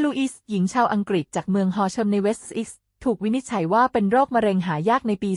ลูอิสหญิงชาวอังกฤษจากเมืองฮอร์แชมในเวสต์อิสต์ถูกวินิจฉัยว่าเป็นโรคมะเร็งหายากในปี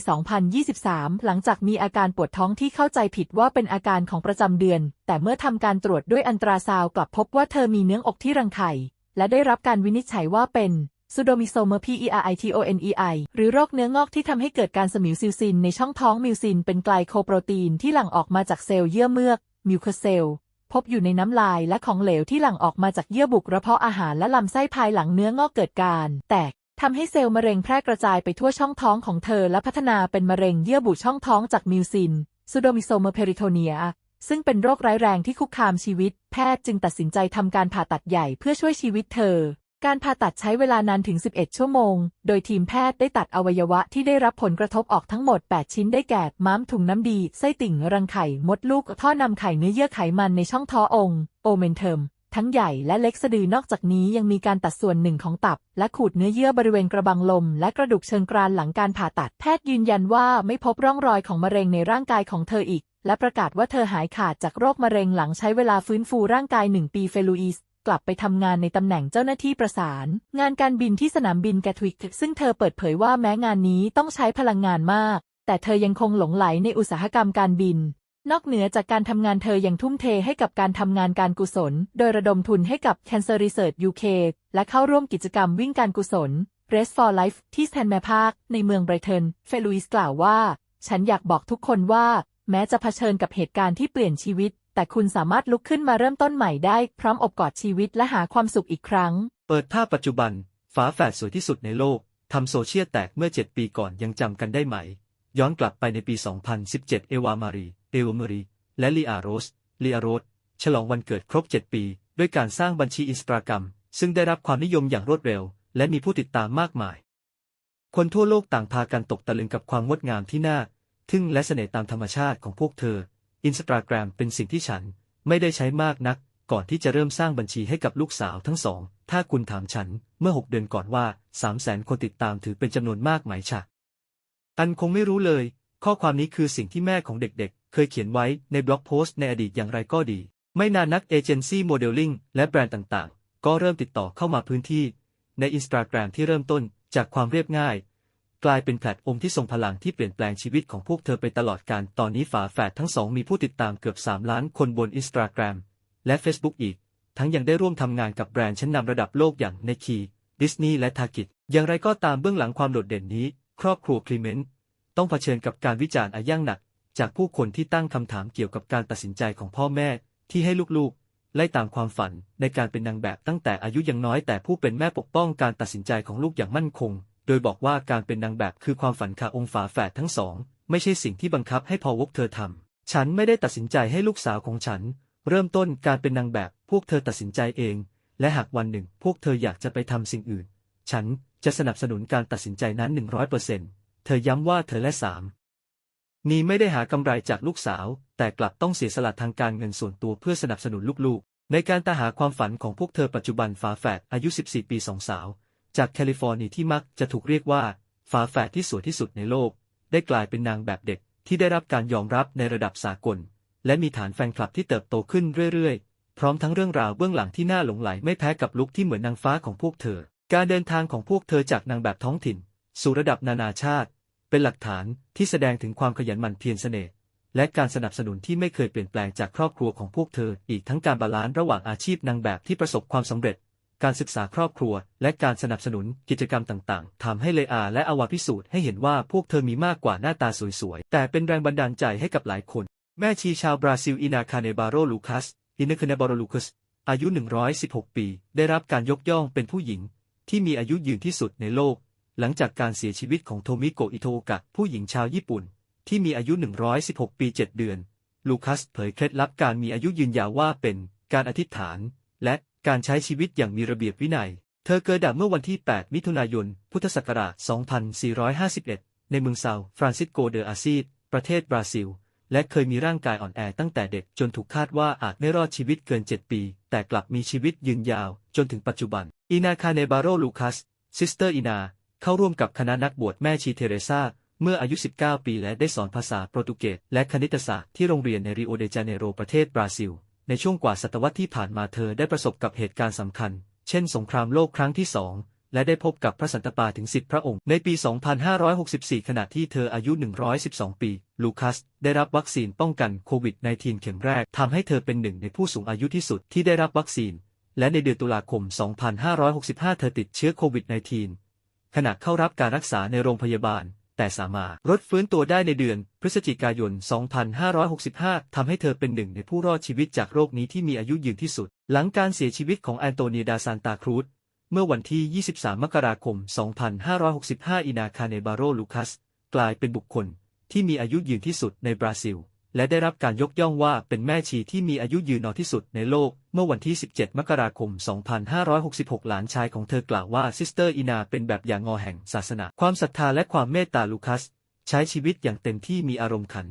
2023 หลังจากมีอาการปวดท้องที่เข้าใจผิดว่าเป็นอาการของประจำเดือนแต่เมื่อทำการตรวจด้วยอัลตราซาวด์กลับพบว่าเธอมีเนื้ออกที่รังไข่และได้รับการวินิจฉัยว่าเป็นซูโดมิโซเมอร์peritonei หรือโรคเนื้องอกที่ทำให้เกิดการสมิวซิลซินในช่องท้องมิวซินเป็นไกลโคโปรตีนที่หลั่งออกมาจากเซลล์เยื่อเมือกมิวโคเซลล์พบอยู่ในน้ำลายและของเหลวที่หลั่งออกมาจากเยื่อบุกระเพาะอาหารและลำไส้ภายหลังเนื้องอกเกิดการแตกทำให้เซลล์มะเร็งแพร่กระจายไปทั่วช่องท้องของเธอและพัฒนาเป็นมะเร็งเยื่อบุช่องท้องจากมิวซินซูโดมิโซเมอร์เพริโทเนียซึ่งเป็นโรคร้ายแรงที่คุกคามชีวิตแพทย์จึงตัดสินใจทำการผ่าตัดใหญ่เพื่อช่วยชีวิตเธอการผ่าตัดใช้เวลานานถึง 11 ชั่วโมงโดยทีมแพทย์ได้ตัดอวัยวะที่ได้รับผลกระทบออกทั้งหมด 8 ชิ้นได้แก่ม้ามถุงน้ำดีไส้ติ่งรังไข่มดลูกท่อนำไข่เนื้อเยื่อไขมันในช่องท้ององค์โอเมนเทมทั้งใหญ่และเล็กสะดือนอกจากนี้ยังมีการตัดส่วนหนึ่งของตับและขูดเนื้อเยื่อบริเวณกระบังลมและกระดูกเชิงกรานหลังการผ่าตัดแพทย์ยืนยันว่าไม่พบร่องรอยของมะเร็งในร่างกายของเธออีกและประกาศว่าเธอหายขาดจากโรคมะเร็งหลังใช้เวลาฟื้นฟูร่างกาย1 ปีเฟลูอิสกลับไปทำงานในตำแหน่งเจ้าหน้าที่ประสานงานการบินที่สนามบินแกทวิกซึ่งเธอเปิดเผยว่าแม้งานนี้ต้องใช้พลังงานมากแต่เธอยังคงหลงไหลในอุตสาหกรรมการบินนอกเหนือจากการทำงานเธอยังทุ่มเทให้กับการทำงานการกุศลโดยระดมทุนให้กับ Cancer Research UK และเข้าร่วมกิจกรรมวิ่งการกุศล Race for Life ที่สแตนแมร์พาร์คในเมืองไบรตันเฟลูอิสกล่าวว่าฉันอยากบอกทุกคนว่าแม้จะเผชิญกับเหตุการณ์ที่เปลี่ยนชีวิตแต่คุณสามารถลุกขึ้นมาเริ่มต้นใหม่ได้พร้อมอบกอดชีวิตและหาความสุขอีกครั้งเปิดภาพปัจจุบันฝาแฝดสวยที่สุดในโลกทำโซเชียลแตกเมื่อ7 ปีก่อนยังจำกันได้ไหมย้อนกลับไปในปี 2017 เอวามารีและลีอาโรสฉลองวันเกิดครบ 7 ปีด้วยการสร้างบัญชีอินสตาแกรมซึ่งได้รับความนิยมอย่างรวดเร็วและมีผู้ติดตามมากมายคนทั่วโลกต่างพากันตกตะลึงกับความงดงามที่น่าทึ่งและเสน่ห์ตามธรรมชาติของพวกเธออินสตาแกรมเป็นสิ่งที่ฉันไม่ได้ใช้มากนักก่อนที่จะเริ่มสร้างบัญชีให้กับลูกสาวทั้งสองถ้าคุณถามฉันเมื่อ6 เดือนก่อนว่า 300,000 คนติดตามถือเป็นจำนวนมากไหมฉะอันคงไม่รู้เลยข้อความนี้คือสิ่งที่แม่ของเด็กๆเคยเขียนไว้ในบล็อกโพสต์ในอดีตอย่างไรก็ดีไม่นานนักเอเจนซี่โมเดลลิ่งและแบรนด์ต่างๆก็เริ่มติดต่อเข้ามาพื้นที่ในอินสตาแกรมที่เริ่มต้นจากความเรียบง่ายกลายเป็นแพลตฟอร์มที่ทรงพลังที่เปลี่ยนแปลงชีวิตของพวกเธอไปตลอดกาลตอนนี้ฝาแฝดทั้งสองมีผู้ติดตามเกือบ3 ล้านคนบนอินสตาแกรมและ Facebook อีกทั้งยังได้ร่วมทำงานกับแบรนด์ชั้นนำระดับโลกอย่างไนกี้ดิสนีย์และทาร์เก็ตอย่างไรก็ตามเบื้องหลังความโดดเด่นนี้ครอบครัวคลีเมนต์ต้องเผชิญกับการวิจารณ์อย่างหนักจากผู้คนที่ตั้งคำถามเกี่ยวกับการตัดสินใจของพ่อแม่ที่ให้ลูกๆไล่ตามความฝันในการเป็นนางแบบตั้งแต่อายุยังน้อยแต่ผู้เป็นแม่ปกป้องการตัดสินใจของลูกอย่างมั่นคงโดยบอกว่าการเป็นนางแบบคือความฝันค่ะองค์ฝาแฝดทั้งสองไม่ใช่สิ่งที่บังคับให้พอวกเธอทำฉันไม่ได้ตัดสินใจให้ลูกสาวของฉันเริ่มต้นการเป็นนางแบบพวกเธอตัดสินใจเองและหากวันหนึ่งพวกเธออยากจะไปทำสิ่งอื่นฉันจะสนับสนุนการตัดสินใจนั้น 100%เธอย้ำว่าเธอและสามีไม่ได้หากำไรจากลูกสาวแต่กลับต้องเสียสละทางการเงินส่วนตัวเพื่อสนับสนุนลูกๆในการตามหาความฝันของพวกเธอปัจจุบันฝาแฝดอายุ14 ปี2 สาวจากแคลิฟอร์เนียที่มักจะถูกเรียกว่าฝาแฝดที่สวยที่สุดในโลกได้กลายเป็นนางแบบเด็กที่ได้รับการยอมรับในระดับสากลและมีฐานแฟนคลับที่เติบโตขึ้นเรื่อยๆพร้อมทั้งเรื่องราวเบื้องหลังที่น่าหลงใหลไม่แพ้กับลุคที่เหมือนนางฟ้าของพวกเธอการเดินทางของพวกเธอจากนางแบบท้องถิ่นสู่ระดับนานาชาติเป็นหลักฐานที่แสดงถึงความขยันหมั่นเพียรเสน่ห์และการสนับสนุนที่ไม่เคยเปลี่ยนแปลงจากครอบครัวของพวกเธออีกทั้งการบาลานซ์ระหว่างอาชีพนางแบบที่ประสบความสำเร็จการศึกษาครอบครัวและการสนับสนุนกิจกรรมต่างๆทำให้เลอาและอวาพิสูจน์ให้เห็นว่าพวกเธอมีมากกว่าหน้าตาสวยๆแต่เป็นแรงบันดาลใจให้กับหลายคนแม่ชีชาวบราซิลอินาคาเนบาโรลูคัสอายุ116 ปีได้รับการยกย่องเป็นผู้หญิงที่มีอายุยืนที่สุดในโลกหลังจากการเสียชีวิตของโทมิโกะอิโตโอกะผู้หญิงชาวญี่ปุ่นที่มีอายุ116 ปี 7 เดือนลูคัสเผยเคล็ดลับการมีอายุยืนยาวว่าเป็นการอธิษฐานและการใช้ชีวิตอย่างมีระเบียบวินัยเธอเกิดเมื่อวันที่ 8 มิถุนายน พุทธศักราช 2451 ในเมืองซาวฟรานซิสโกเดออาซีดประเทศบราซิลและเคยมีร่างกายอ่อนแอตั้งแต่เด็กจนถูกคาดว่าอาจไม่รอดชีวิตเกิน 7 ปีแต่กลับมีชีวิตยืนยาวจนถึงปัจจุบันอินาคาเนบาโรลูคัสซิสเตอร์อินาเข้าร่วมกับคณะนักบวชแม่ชีเทเรซาเมื่ออายุ 19 ปีและได้สอนภาษาโปรตุเกสและคณิตศาสตร์ที่โรงเรียนในริโอเดจาเนโรประเทศบราซิลในช่วงกว่าศตวรรษที่ผ่านมาเธอได้ประสบกับเหตุการณ์สำคัญเช่น ช่นสงครามโลกครั้งที่ 2และได้พบกับพระสันตะปาถึง10พระองค์ในปี 2564 ขณะที่เธออายุ 112 ปีลูคัสได้รับวัคซีนป้องกันโควิด -19 เข็มแรกทำให้เธอเป็นหนึ่งในผู้สูงอายุที่สุดที่ได้รับวัคซีนและในเดือนตุลาคม 2565 เธอติดเชื้อโควิด -19 ขณะเข้ารับการรักษาในโรงพยาบาลแต่สามารถรดฟื้นตัวได้ในเดือนพฤศจิกายน 2565 ทำให้เธอเป็นหนึ่งในผู้รอดชีวิตจากโรคนี้ที่มีอายุยืนที่สุดหลังการเสียชีวิตของแอนโตเนียดาซานตาครูซเมื่อวันที่ 23 มกราคม 2565 อินาคาเนบาโรลูคัสกลายเป็นบุคคลที่มีอายุยืนที่สุดในบราซิลและได้รับการยกย่องว่าเป็นแม่ชีที่มีอายุยืนนานที่สุดในโลกเมื่อวันที่ 17 มกราคม 2566 หลานชายของเธอกล่าวว่าซิสเตอร์อีนาเป็นแบบอย่างแห่งศาสนาความศรัทธาและความเมตตาลูคัสใช้ชีวิตอย่างเต็มที่มีอารมณ์ขัน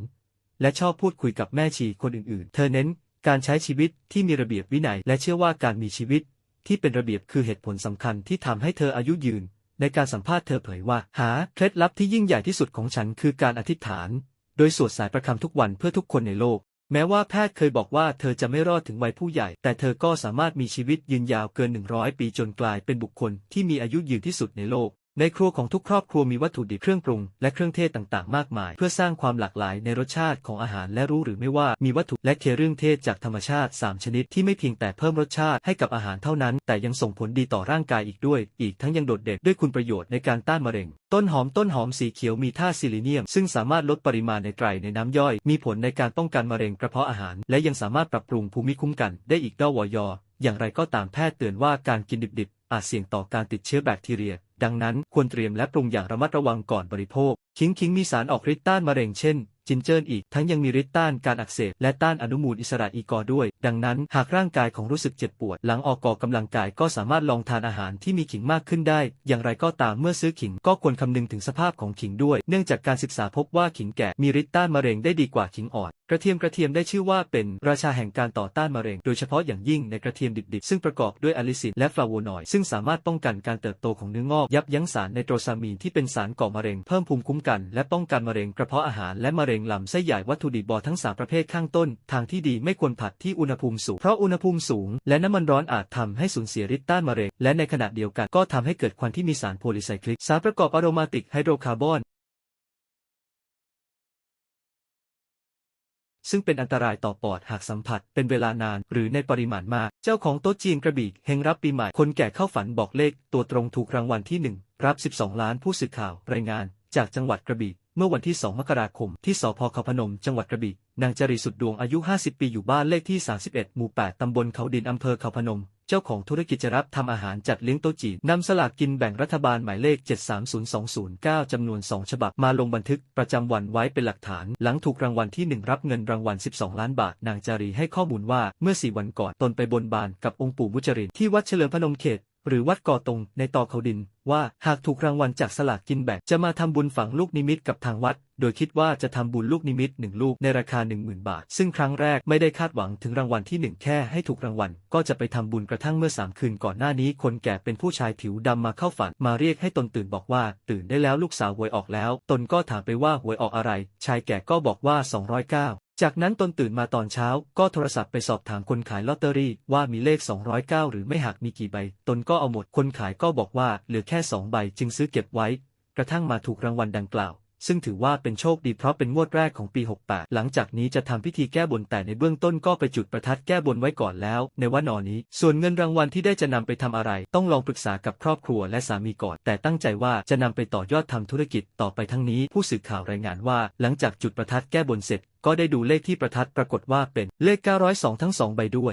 และชอบพูดคุยกับแม่ชีคนอื่นๆเธอเน้นการใช้ชีวิตที่มีระเบียบวินัยและเชื่อว่าการมีชีวิตที่เป็นระเบียบคือเหตุผลสำคัญที่ทำให้เธออายุยืนในการสัมภาษณ์เธอเผยว่าหาเคล็ดลับที่ยิ่งใหญ่ที่สุดของฉันคือการอธิษฐานโดยสวดสายประคำทุกวันเพื่อทุกคนในโลกแม้ว่าแพทย์เคยบอกว่าเธอจะไม่รอดถึงวัยผู้ใหญ่แต่เธอก็สามารถมีชีวิตยืนยาวเกิน100 ปีจนกลายเป็นบุคคลที่มีอายุยืนที่สุดในโลกในครัวของทุกครอบครัวมีวัตถุดิบเครื่องปรุงและเครื่องเทศต่างๆมากมายเพื่อสร้างความหลากหลายในรสชาติของอาหารและรู้หรือไม่ว่ามีวัตถุและเครื่องเทศจากธรรมชาติ3ชนิดที่ไม่เพียงแต่เพิ่มรสชาติให้กับอาหารเท่านั้นแต่ยังส่งผลดีต่อร่างกายอีกด้วยอีกทั้งยังโดดเด่นด้วยคุณประโยชน์ในการต้านมะเร็งต้นหอมสีเขียวมีธาตุซิลิเนียมซึ่งสามารถลดปริมาณไนไตรในน้ำย่อยมีผลในการป้องกันมะเร็งกระเพาะอาหารและยังสามารถปรับปรุงภูมิคุ้มกันได้อีกด้วยอย่างไรก็ตามแพทย์เตือนว่าการกินดิบๆอาจเสี่ยงต่อการติดเชื้อแบคทีเรียดังนั้นควรเตรียมและปรุงอย่างระมัดระวังก่อนบริโภคขิงมีสารออกฤทธิ์ต้านมะเร็งเช่นจินเจอร์อีกทั้งยังมีฤทธิ์ต้านการอักเสบและต้านอนุมูลอิสระอีกอร์ด้วยดังนั้นหากร่างกายของรู้สึกเจ็บปวดหลังออกกำลังกายก็สามารถลองทานอาหารที่มีขิงมากขึ้นได้อย่างไรก็ตามเมื่อซื้อขิงก็ควรคำนึงถึงสภาพของขิงด้วยเนื่องจากการศึกษาพบว่าขิงแก่มีฤทธิ์ต้านมะเร็งได้ดีกว่าขิงอ่อนกระเทียมได้ชื่อว่าเป็นราชาแห่งการต่อต้านมะเร็งโดยเฉพาะอย่างยิ่งในกระเทียมดิบๆซึ่งประกอบด้วยอะลิซินและฟลาโวนอยด์ซึ่งสามารถป้องกันการเติบโตของเนื้องอกยับยั้งสารไนโตรซามีนที่เป็นสารก่อมะเร็งเพิ่มภูมิคุ้มกันและป้องกันมะเร็งกระเพาะอาหารและมะเร็งลำไส้ใหญ่วัตถุดิบบอทั้ง3ประเภทข้างต้นทางที่ดีไม่ควรผัดที่อุณหภูมิสูงเพราะอุณหภูมิสูงและน้ำมันร้อนอาจทำให้สูญเสียฤทธิ์ต้านมะเร็งและในขณะเดียวกันก็ทำให้เกิดควันที่มีสารโพลีไซคลิกสารประกอบอะโรมาติกไฮโดรคาร์บอนซึ่งเป็นอันตรายต่อปอดหากสัมผัสเป็นเวลานานหรือในปริมาณมากเจ้าของโต๊ะจีนกระบี่เฮงรับปีใหม่คนแก่เข้าฝันบอกเลขตัวตรงถูกรางวัลที่1รับ12 ล้านผู้สื่อข่าวรายงานจากจังหวัดกระบี่เมื่อวันที่ 2 มกราคมที่สพ.เขาพนมจังหวัดกระบี่นางจรีสุดดวงอายุ50 ปีอยู่บ้านเลขที่31หมู่8ตำบลเขาดินอำเภอเขาพนมเจ้าของธุรกิจจะรับทำอาหารจัดเลี้ยงโต๊ะจีนนำสลากกินแบ่งรัฐบาลหมายเลข730209จำนวน2ฉบับมาลงบันทึกประจำวันไว้เป็นหลักฐานหลังถูกรางวัลที่1รับเงินรางวัล12 ล้านบาทนางจารีให้ข้อมูลว่าเมื่อ4 วันก่อนตนไปบนบานกับองค์ปู่มุจรินที่วัดเฉลิมพนมเขตหรือวัดกอตงในตอเขาดินว่าหากถูกรางวัลจากสลากกินแบ่งจะมาทำบุญฝังลูกนิมิตกับทางวัดโดยคิดว่าจะทำบุญลูกนิมิต1 ลูกในราคา 10,000 บาทซึ่งครั้งแรกไม่ได้คาดหวังถึงรางวัลที่1แค่ให้ถูกรางวัลก็จะไปทำบุญกระทั่งเมื่อ3 คืนก่อนหน้านี้คนแก่เป็นผู้ชายผิวดำมาเข้าฝันมาเรียกให้ตนตื่นบอกว่าตื่นได้แล้วลูกสาวหวยออกแล้วตนก็ถามไปว่าหวยออกอะไรชายแก่ก็บอกว่า209จากนั้นตนตื่นมาตอนเช้าก็โทรศัพท์ไปสอบถามคนขายลอตเตอรี่ว่ามีเลข209หรือไม่หากมีกี่ใบตนก็เอาหมดคนขายก็บอกว่าเหลือแค่2 ใบจึงซื้อเก็บไว้กระทั่งมาถูกรางวัลดังกล่าวซึ่งถือว่าเป็นโชคดีเพราะเป็นงวดแรกของปี 68หลังจากนี้จะทำพิธีแก้บนแต่ในเบื้องต้นก็ไปจุดประทัดแก้บนไว้ก่อนแล้วในวันนี้ส่วนเงินรางวัลที่ได้จะนำไปทำอะไรต้องลองปรึกษากับครอบครัวและสามีก่อนแต่ตั้งใจว่าจะนำไปต่อยอดทำธุรกิจต่อไปทั้งนี้ผู้สื่อข่าวรายงานว่าหลังจากจุดประทัดแก้บนเสร็จก็ได้ดูเลขที่ประทัดปรากฏว่าเป็นเลข902ทั้ง2 ใบด้วย